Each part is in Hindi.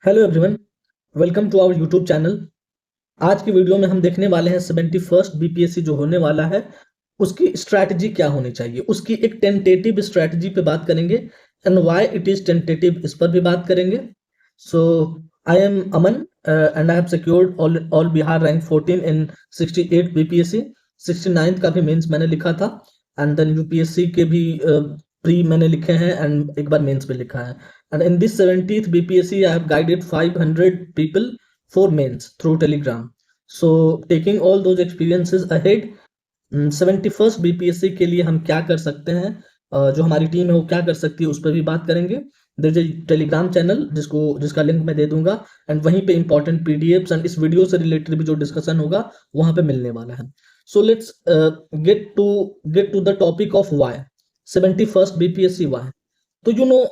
Hello everyone, welcome to our YouTube channel. आज की वीडियो में हम देखने वाले हैं 71st बीपीएससी जो होने वाला है उसकी स्ट्रैटेजी क्या होनी चाहिए। उसकी एक टेंटेटिव स्ट्रैटेजी पे बात करेंगे and why it is tentative, इस पर भी बात करेंगे। So I am Aman and I have secured all Bihar rank 14 in 68 BPSC. 69th का भी मेंस मैंने लिखा था एंड देन यूपीएससी के भी प्री मैंने लिखे हैं एंड एक बार मेंस भी लिखा है। And in this 70th BPSC, I have guided 500 people for mains through Telegram. So taking all those experiences ahead, 71st BPSC के लिए हम क्या कर सकते हैं, जो हमारी टीम है वो क्या कर सकती है, उस पर भी बात करेंगे। देयर इज टेलीग्राम चैनल जिसका लिंक मैं दे दूंगा एंड वहीं पे इंपॉर्टेंट पीडीएफ्स एंड इस वीडियो से रिलेटेड भी जो डिस्कशन होगा वहां पे मिलने वाला है। So let's get to the topic of why 71st BPSC why. तो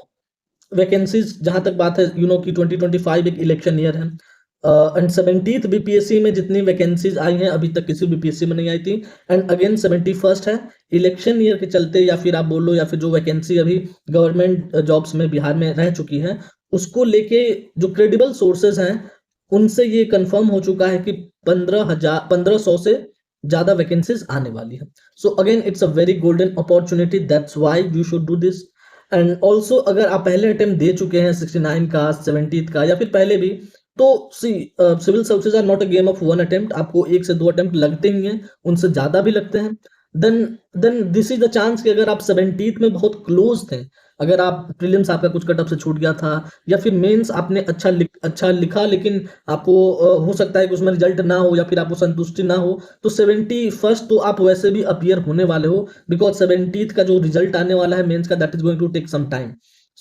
वैकेंसीज जहां तक बात है, कि 2025 एक इलेक्शन ईयर है एंड 70th बीपीएससी में जितनी वैकेंसीज आई हैं अभी तक किसी बीपीएससी में नहीं आई थी। एंड अगेन 71st है, इलेक्शन ईयर के चलते या फिर आप बोल लो या फिर जो वैकेंसी अभी गवर्नमेंट जॉब्स में बिहार में रह चुकी है उसको लेके जो क्रेडिबल सोर्सेज हैं उनसे ये कंफर्म हो चुका है कि 1500 से ज्यादा वैकेंसीज आने वाली है। So again it's a very golden opportunity, that's why you should do this. And also अगर आप पहले अटेम्प्ट दे चुके हैं 69 का 70th का या फिर पहले भी, तो civil services are not a game of one attempt. आपको एक से दो अटेम्प्ट लगते ही हैं, उनसे ज्यादा भी लगते हैं। Then then this is the chance कि अगर आप 70th में बहुत क्लोज थे, अगर आप प्रीलिम्स आपका कुछ कट ऑफ से छूट गया था या फिर मेंस आपने अच्छा लिखा लेकिन आपको हो सकता है कि उसमें रिजल्ट ना हो या फिर आपको संतुष्टि ना हो, तो 71st तो आप वैसे भी अपीयर होने वाले हो बिकॉज 70th का जो रिजल्ट आने वाला है मेंस का, that is going to take some time.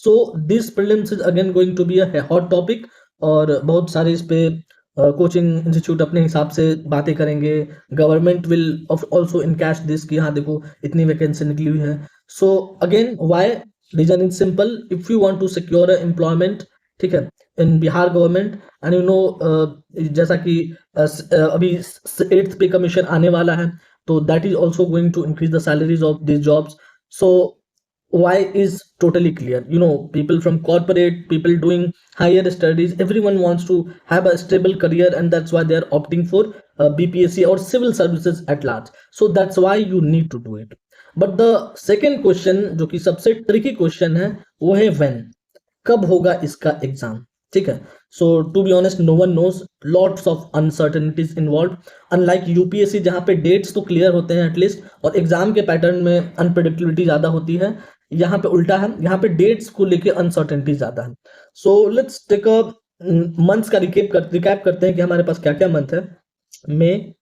So this prelims is again going to be a hot topic और बहुत सारे इस पे कोचिंग इंस्टीट्यूट अपने हिसाब से बातें करेंगे। Government will also encash this कि हाँ देखो इतनी वैकेंसी निकली हुई है। So again why, reason is simple, if you want to secure employment, ठीक है, इन बिहार गवर्नमेंट एंड जैसा कि अभी 8th पे कमीशन आने वाला है तो that is also going to increase the salaries of this jobs. So why is totally clear, people from corporate, people doing higher studies, everyone wants to have a stable career and that's why they are opting for BPSC or civil services at large. So that's why you need to do it. But the second question जो कि सबसे tricky question है वो है when, कब होगा इसका एग्जाम, ठीक है। So to be honest no one knows, lots of uncertainties involve. Unlike UPSC जहां पे डेट्स तो क्लियर होते हैं एटलीस्ट और एग्जाम के पैटर्न में अनप्रेडिक्टेबिलिटी ज्यादा होती है, यहाँ पे उल्टा है, यहाँ पे डेट्स को लेके अनसर्टेनिटी ज्यादा है। So let's take a months का रिकैप करते हैं कि हमारे पास क्या क्या मंथ है। मई,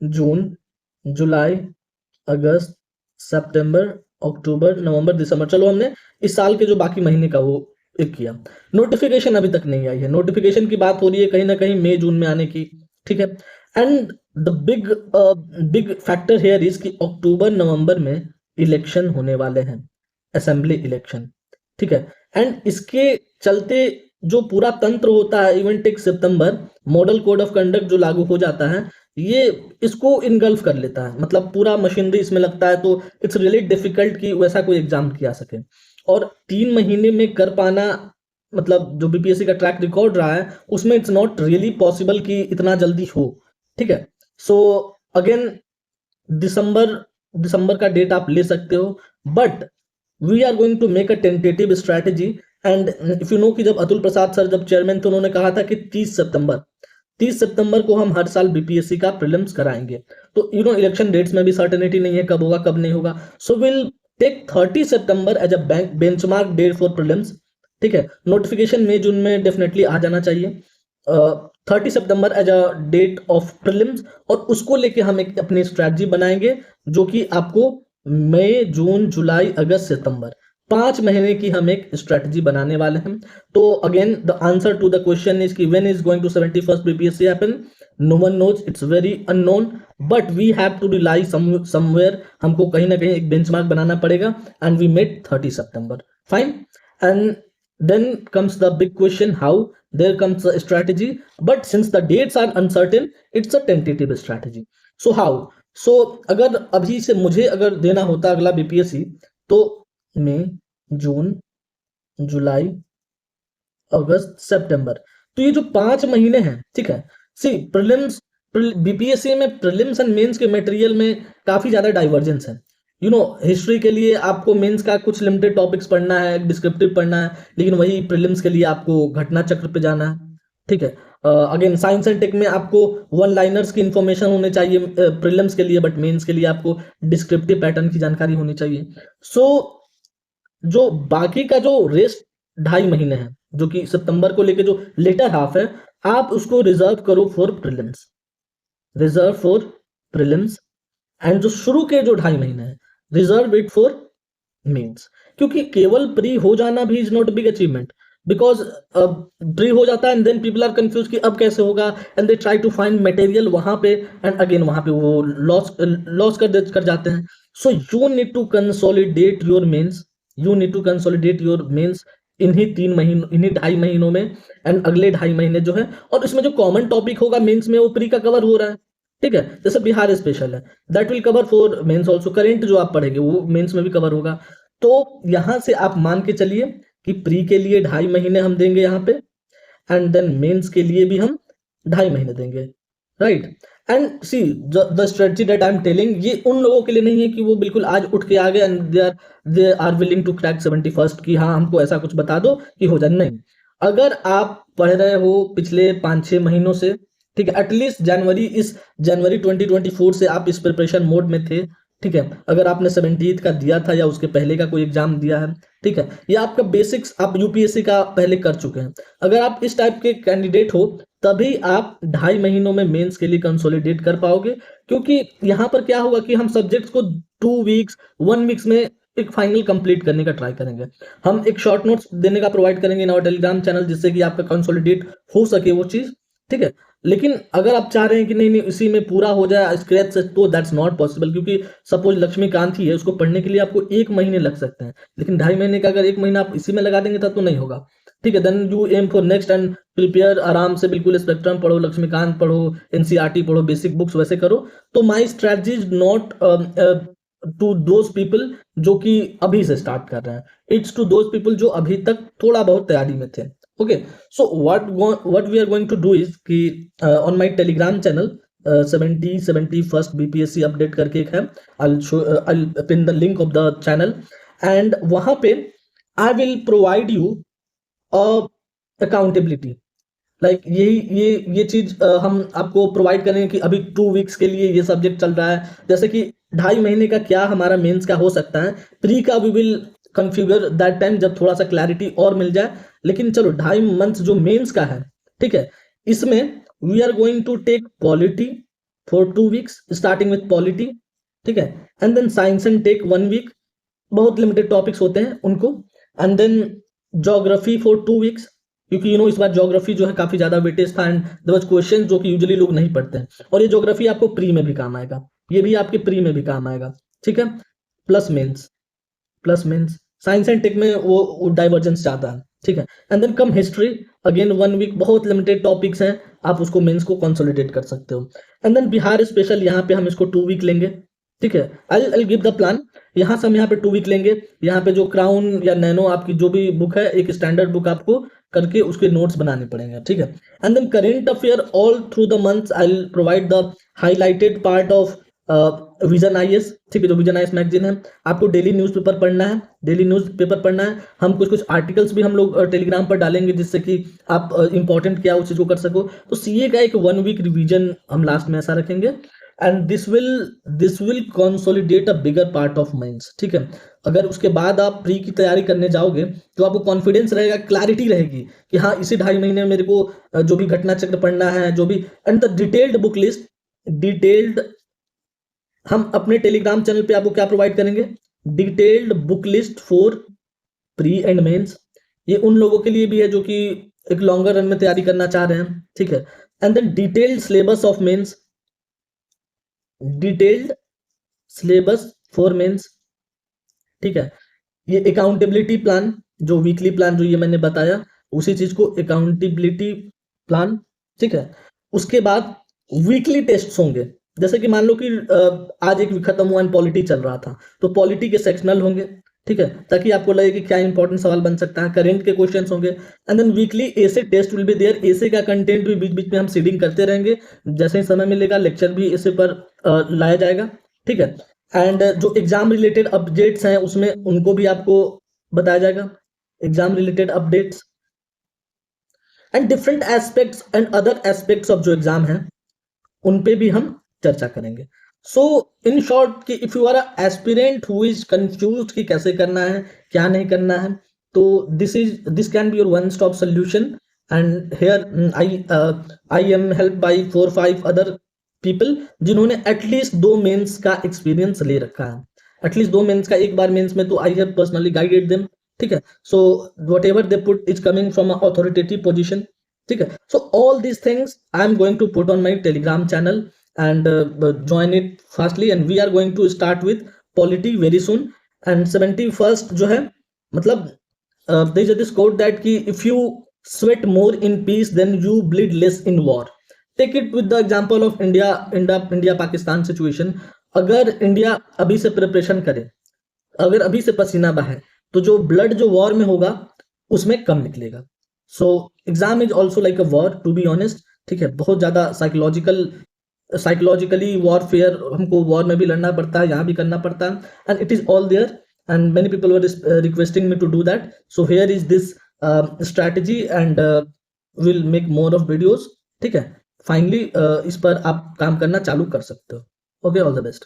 जून, जुलाई, अगस्त, सितंबर, अक्टूबर, नवंबर, दिसंबर। चलो हमने इस साल के जो बाकी महीने का वो एक किया। नोटिफिकेशन अभी तक नहीं आई है, नोटिफिकेशन की बात हो रही है कहीं ना कहीं मई जून में आने की, ठीक है। And the big factor here is कि अक्टूबर नवंबर में इलेक्शन होने वाले हैं, असेंबली इलेक्शन, ठीक है। एंड इसके चलते जो पूरा तंत्र होता है, even take September, model code of conduct जो लागू हो जाता है ये इसको इनगल्फ कर लेता है, मतलब पूरा मशीनरी इसमें लगता है, तो इट्स रियली डिफिकल्ट कि वैसा कोई एग्जाम किया सके। और 3 महीने में कर पाना, मतलब जो बीपीएससी का ट्रैक रिकॉर्ड रहा है उसमें इट्स नॉट रियली पॉसिबल कि इतना जल्दी हो, ठीक है। सो अगेन दिसंबर दिसंबर का डेट आप ले सकते हो, but we are going to make a tentative strategy. And if you know कि जब अतुल प्रसाद सर जब चेयरमैन थे उन्होंने कहा था कि 30 सितंबर को हम हर साल बीपीएससी का प्रीलिम्स कराएंगे। तो इलेक्शन डेट्स में भी सर्टेनिटी नहीं है कब होगा कब नहीं होगा। So will take 30 September as a benchmark date for prelims, ठीक है। नोटिफिकेशन मई जून में डेफिनेटली आ जाना चाहिए। 30 सितंबर as a date of prelims और उसको लेके हम एक अपनी स्ट्रैटेजी बनाएंगे जो कि आपको मई, जून, जुलाई, अगस्त, सितंबर 5 महीने की हम एक स्ट्रेटजी बनाने वाले हैं। तो again the answer to the question is कि when is going to 71st BPSC happen, no one knows, it's very unknown, but we have to rely somewhere, हमको कहीं ना कहीं एक बेंचमार्क बनाना पड़ेगा एंड वी मेड 30 सितंबर, fine. And then comes the big question how, there comes the strategy, but since the dates are uncertain it's a tentative strategy. So how? सो अगर अभी से मुझे अगर देना होता अगला बीपीएससी, तो मई, जून, जुलाई, अगस्त, सितंबर, तो ये जो 5 महीने हैं, ठीक है, सी प्रीलिम्स बीपीएससी में प्रीलिम्स एंड मेंस के मटेरियल में काफी ज्यादा डाइवर्जेंस है। हिस्ट्री के लिए आपको मेंस का कुछ लिमिटेड टॉपिक्स पढ़ना है, डिस्क्रिप्टिव पढ़ना है, लेकिन वही प्रीलिम्स के लिए आपको घटना चक्र पे जाना है, ठीक है। अगेन साइंस एंड टेक में आपको वन लाइनर्स की इंफॉर्मेशन होने चाहिए प्रीलिम्स के लिए, बट मेंस के लिए आपको डिस्क्रिप्टिव पैटर्न की जानकारी होनी चाहिए। सो जो बाकी का जो रेस्ट 2.5 महीने है, जो कि सितंबर को लेके जो लेटर हाफ है, आप उसको रिजर्व करो for prelims, reserve for prelims. And जो शुरू के जो 2.5 महीने हैं, रिजर्व इट फॉर मेंस। क्योंकि केवल प्री हो जाना भी is not big achievement, because pre हो जाता है and then people are confuse कि अब कैसे होगा, and they try to find material वहां पे, एंड अगेन वहां पे वो लॉस कर जाते हैं। So you need to consolidate your mains, you need to consolidate your mains इन्हीं 3 महीनों, इन्हीं 2.5 महीनों में, एंड अगले 2.5 महीने जो है, और इसमें जो कॉमन टॉपिक होगा मेंस में वो प्री का कवर हो रहा है, ठीक है। जैसे बिहार स्पेशल है, that will cover for mains also, current जो आप पढ़ेंगे वो मेंस में भी कवर होगा। तो यहां से आप मान के चलिए कि प्री के लिए 2.5 महीने हम देंगे यहाँ पे, एंड देन मेंस के लिए भी हम 2.5 महीने देंगे, right. And see the strategy that I am telling, ये उन लोगों के लिए नहीं है कि वो बिल्कुल आज उठ के आ गए and they are willing to crack 71st की, हाँ हमको ऐसा कुछ बता दो कि हो जाए, नहीं। अगर आप पढ़ रहे हो पिछले 5-6 महीनों से, ठीक है, एटलीस्ट जनवरी 2024 से आप इस प्रिपरेशन मोड में थे, ठीक है। अगर आपने 17th का दिया था या उसके पहले का कोई एग्जाम दिया है, ठीक है, या आपका बेसिक्स आप यूपीएससी का पहले कर चुके हैं, अगर आप इस टाइप के कैंडिडेट हो, तभी आप 2.5 महीनों में मेंस के लिए कंसोलिडेट कर पाओगे। क्योंकि यहाँ पर क्या होगा कि हम सब्जेक्ट्स को 2 वीक्स 1 वीक्स में एक फाइनल कंप्लीट करने का ट्राई करेंगे। हम एक शॉर्ट नोट्स देने का प्रोवाइड करेंगे इन आवर टेलीग्राम चैनल, जिससे कि आपका कंसोलिडेट हो सके वो चीज, ठीक है। लेकिन अगर आप चाह रहे हैं कि नहीं नहीं इसी में पूरा हो जाए स्क्रैच से, तो दैट्स नॉट पॉसिबल। क्योंकि सपोज लक्ष्मीकांत ही है, उसको पढ़ने के लिए आपको 1 महीने लग सकते हैं, लेकिन 2.5 महीने का अगर 1 महीना आप इसी में लगा देंगे तब तो नहीं होगा, ठीक है। Then you aim for next and prepare आराम से, बिल्कुल स्पेक्ट्रम पढ़ो, लक्ष्मीकांत पढ़ो, एनसीईआरटी पढ़ो, बेसिक बुक्स वैसे करो। तो my strategy is not to those people जो कि अभी से स्टार्ट कर रहे हैं, इट्स टू दोज पीपल जो अभी तक थोड़ा बहुत तैयारी में थे। Okay, so what we are going to do is कि on my Telegram channel 71st BPSC update करके एक है, I'll pin the link of the channel, and वहां पे आई will provide you accountability, like ये चीज हम आपको प्रोवाइड करेंगे कि अभी 2 वीक्स के लिए ये सब्जेक्ट चल रहा है, जैसे कि 2.5 महीने का क्या हमारा मेंस का हो सकता है, प्री का we will configure that time जब थोड़ा सा क्लैरिटी और मिल जाए। लेकिन चलो 2.5 मंथ जो मेंस का है, ठीक है, इसमें we are going to take polity for 2 weeks, starting with polity, ठीक है, and then science and tech 1 week, बहुत लिमिटेड टॉपिक्स होते हैं उनको, and then geography for 2 weeks, क्योंकि इस बार ज्योग्राफी जो है काफी ज्यादा वेटेज था, एंड देयर वाज क्वेश्चन जो कि यूजुअली लोग नहीं पढ़ते हैं, और ये ज्योग्राफी आपको प्री में भी काम आएगा, ये भी आपके प्री में भी काम आएगा, ठीक है। Plus mains, plus mains science and tech में वो डाइवर्जेंस ज्यादा है, ठीक है। And then come history, again 1 week, बहुत लिमिटेड टॉपिक्स हैं, आप उसको मेंस को कंसोलिडेट कर सकते हो। एंड देन बिहार स्पेशल, यहाँ पे हम इसको 2 वीक लेंगे, ठीक है। आई गिव द प्लान, यहाँ से हम यहाँ पे 2 वीक लेंगे, यहाँ पे जो क्राउन या नैनो आपकी जो भी बुक है, एक स्टैंडर्ड बुक आपको करके उसके नोट्स बनाने पड़ेंगे, ठीक है। And then current affair all through the months, I will provide the highlighted part of Vision IAS, ठीक है, जो विजन आईएएस मैगजीन है, आपको डेली न्यूज़पेपर पढ़ना है, डेली न्यूज़पेपर पढ़ना है। हम कुछ आर्टिकल्स भी हम लोग टेलीग्राम पर डालेंगे, जिससे कि आप इंपॉर्टेंट क्या उस चीज को कर सको। तो सीए का एक 1 वीक रिवीजन हम लास्ट में ऐसा रखेंगे, and this will consolidate a bigger part of mains, ठीक है। अगर उसके बाद आप प्री की तैयारी करने जाओगे तो आपको कॉन्फिडेंस रहेगा, क्लैरिटी रहेगी कि हाँ इसी 2.5 महीने में मेरे को जो भी घटना चक्र पढ़ना है, जो भी, and the detailed book list, detailed, हम अपने टेलीग्राम चैनल पे आपको क्या प्रोवाइड करेंगे, detailed book list for pre and mains. ये उन लोगों के लिए भी है जो कि एक लॉन्गर रन में तैयारी करना चाह रहे हैं, ठीक है। And then detailed syllabus of mains, detailed syllabus for mains, ठीक है। ये अकाउंटेबिलिटी प्लान, जो वीकली प्लान जो ये मैंने बताया, उसी चीज को अकाउंटेबिलिटी प्लान, ठीक है। उसके बाद वीकली टेस्ट होंगे, जैसे कि मान लो कि आज एक वीक खत्म हुआ एंड पॉलिटी चल रहा था, तो पॉलिटी के सेक्शनल होंगे, ठीक है, ताकि आपको लगे कि क्या इंपॉर्टेंट सवाल बन सकता है, करेंट के क्वेश्चंस होंगे। And then weekly essay test will be there, essay का कंटेंट भी बीच बीच में हम सीडिंग करते रहेंगे, जैसे ही समय मिलेगा लेक्चर भी एसे पर लाया जाएगा। ठीक है, एंड जो एग्जाम रिलेटेड अपडेट्स हैं उसमें उनको भी आपको बताया जाएगा, exam related updates and different aspects and other aspects of जो एग्जाम है उन पे भी हम चर्चा करेंगे। सो इन शॉर्ट कि if you are aspirant who is confuse कि कैसे करना है क्या नहीं करना है, तो this can be your one stop solution. And here I am help by 4-5 other people जिन्होंने एटलीस्ट 2 मेंस का एक्सपीरियंस ले रखा है, एटलीस्ट 2 मेंस का, एक बार मेंस में तो I have personally guided them. ठीक है, so what ever they put is coming from authoritative position. ठीक है, so all these things I am going to put on my Telegram channel and join it fastly, and we are going to start with polity very soon। and 71st जो है मतलब there is this quote that कि if you sweat more in peace then you bleed less in war। take it with the example of India Pakistan situation। अगर इंडिया अभी से प्रिपरेशन करे, अगर अभी से पसीना बहाए, तो जो ब्लड जो वॉर में होगा उसमें कम निकलेगा। So exam is also like a war, to be honest. ठीक है, बहुत ज्यादा साइकोलॉजिकली वॉरफेयर हमको वॉर में भी लड़ना पड़ता है, यहाँ भी करना पड़ता है, and it is all there and many people were requesting me to do that. So here is this strategy and will make more of videos. ठीक है, फाइनली इस पर आप काम करना चालू कर सकते हो। Okay, all the best.